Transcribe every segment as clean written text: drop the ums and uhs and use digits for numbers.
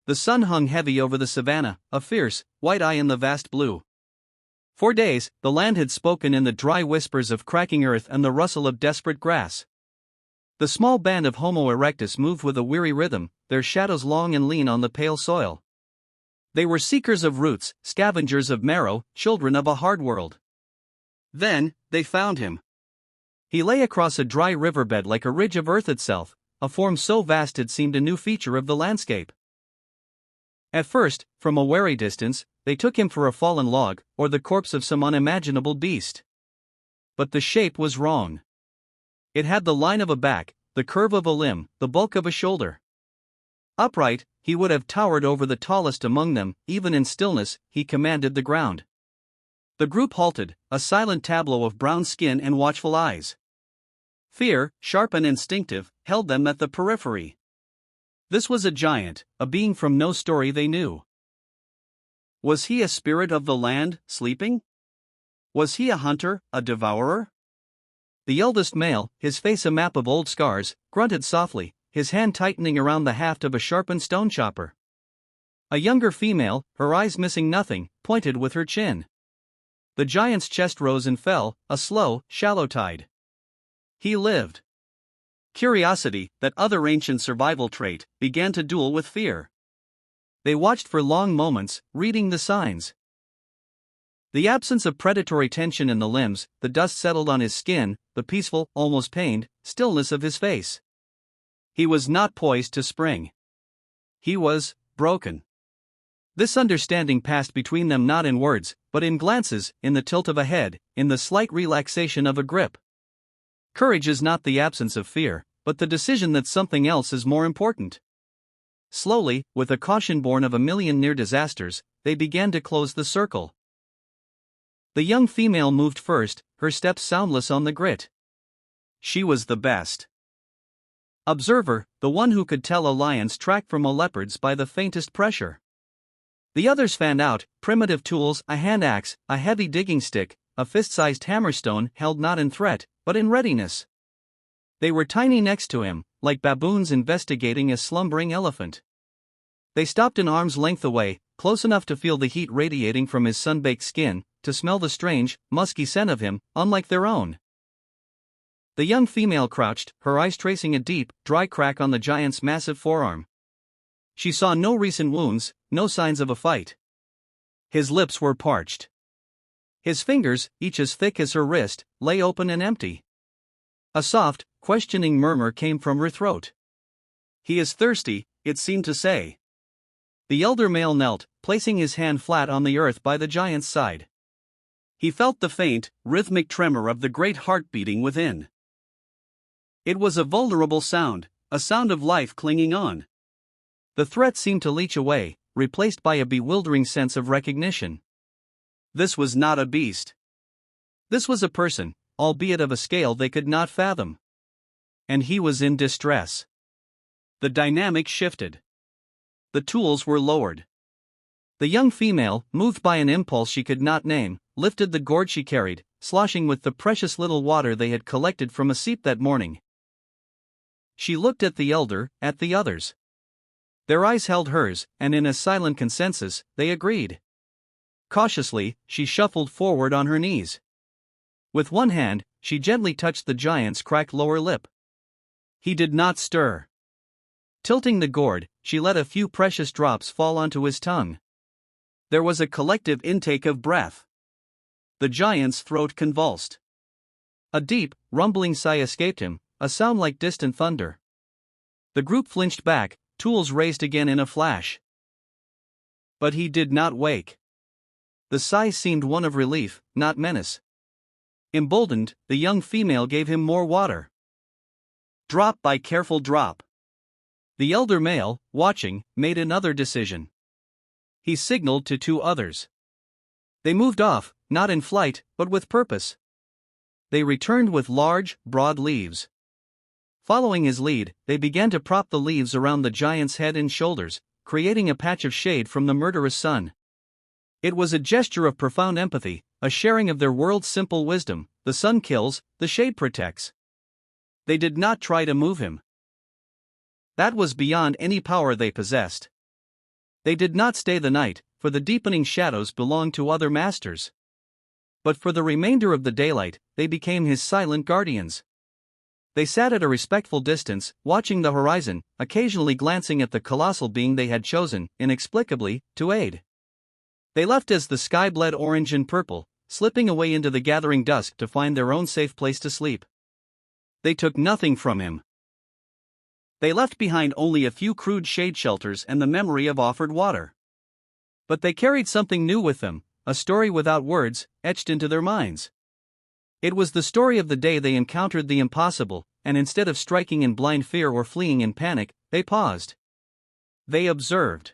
The sun hung heavy over the savannah, a fierce, white eye in the vast blue. For days, the land had spoken in the dry whispers of cracking earth and the rustle of desperate grass. The small band of Homo erectus moved with a weary rhythm, their shadows long and lean on the pale soil. They were seekers of roots, scavengers of marrow, children of a hard world. Then, they found him. He lay across a dry riverbed like a ridge of earth itself, a form so vast it seemed a new feature of the landscape. At first, from a wary distance, they took him for a fallen log, or the corpse of some unimaginable beast. But the shape was wrong. It had the line of a back, the curve of a limb, the bulk of a shoulder. Upright, he would have towered over the tallest among them, even in stillness, he commanded the ground. The group halted, a silent tableau of brown skin and watchful eyes. Fear, sharp and instinctive, held them at the periphery. This was a giant, a being from no story they knew. Was he a spirit of the land, sleeping? Was he a hunter, a devourer? The eldest male, his face a map of old scars, grunted softly, his hand tightening around the haft of a sharpened stone chopper. A younger female, her eyes missing nothing, pointed with her chin. The giant's chest rose and fell, a slow, shallow tide. He lived. Curiosity, that other ancient survival trait, began to duel with fear. They watched for long moments, reading the signs. The absence of predatory tension in the limbs, the dust settled on his skin, the peaceful, almost pained, stillness of his face. He was not poised to spring. He was broken. This understanding passed between them not in words, but in glances, in the tilt of a head, in the slight relaxation of a grip. Courage is not the absence of fear, but the decision that something else is more important. Slowly, with a caution born of a million near disasters, they began to close the circle. The young female moved first, her steps soundless on the grit. She was the best observer, the one who could tell a lion's track from a leopard's by the faintest pressure. The others fanned out, primitive tools, a hand axe, a heavy digging stick, a fist-sized hammerstone held not in threat, but in readiness. They were tiny next to him, like baboons investigating a slumbering elephant. They stopped an arm's length away, close enough to feel the heat radiating from his sun-baked skin, to smell the strange, musky scent of him, unlike their own. The young female crouched, her eyes tracing a deep, dry crack on the giant's massive forearm. She saw no recent wounds, no signs of a fight. His lips were parched. His fingers, each as thick as her wrist, lay open and empty. A soft, questioning murmur came from her throat. "He is thirsty," it seemed to say. The elder male knelt, placing his hand flat on the earth by the giant's side. He felt the faint, rhythmic tremor of the great heart beating within. It was a vulnerable sound, a sound of life clinging on. The threat seemed to leach away, replaced by a bewildering sense of recognition. This was not a beast. This was a person, albeit of a scale they could not fathom. And he was in distress. The dynamic shifted. The tools were lowered. The young female, moved by an impulse she could not name, lifted the gourd she carried, sloshing with the precious little water they had collected from a seep that morning. She looked at the elder, at the others. Their eyes held hers, and in a silent consensus, they agreed. Cautiously, she shuffled forward on her knees. With one hand, she gently touched the giant's cracked lower lip. He did not stir. Tilting the gourd, she let a few precious drops fall onto his tongue. There was a collective intake of breath. The giant's throat convulsed. A deep, rumbling sigh escaped him, a sound like distant thunder. The group flinched back, tools raised again in a flash. But he did not wake. The sigh seemed one of relief, not menace. Emboldened, the young female gave him more water. Drop by careful drop. The elder male, watching, made another decision. He signaled to two others. They moved off, not in flight, but with purpose. They returned with large, broad leaves. Following his lead, they began to prop the leaves around the giant's head and shoulders, creating a patch of shade from the murderous sun. It was a gesture of profound empathy, a sharing of their world's simple wisdom: the sun kills, the shade protects. They did not try to move him. That was beyond any power they possessed. They did not stay the night, for the deepening shadows belonged to other masters. But for the remainder of the daylight, they became his silent guardians. They sat at a respectful distance, watching the horizon, occasionally glancing at the colossal being they had chosen, inexplicably, to aid. They left as the sky bled orange and purple, slipping away into the gathering dusk to find their own safe place to sleep. They took nothing from him. They left behind only a few crude shade shelters and the memory of offered water. But they carried something new with them, a story without words, etched into their minds. It was the story of the day they encountered the impossible, and instead of striking in blind fear or fleeing in panic, they paused. They observed.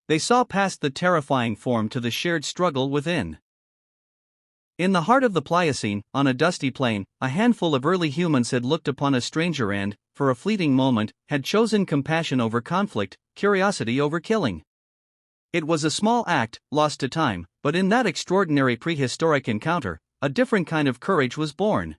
They saw past the terrifying form to the shared struggle within. In the heart of the Pliocene, on a dusty plain, a handful of early humans had looked upon a stranger and, for a fleeting moment, had chosen compassion over conflict, curiosity over killing. It was a small act, lost to time, but in that extraordinary prehistoric encounter, a different kind of courage was born.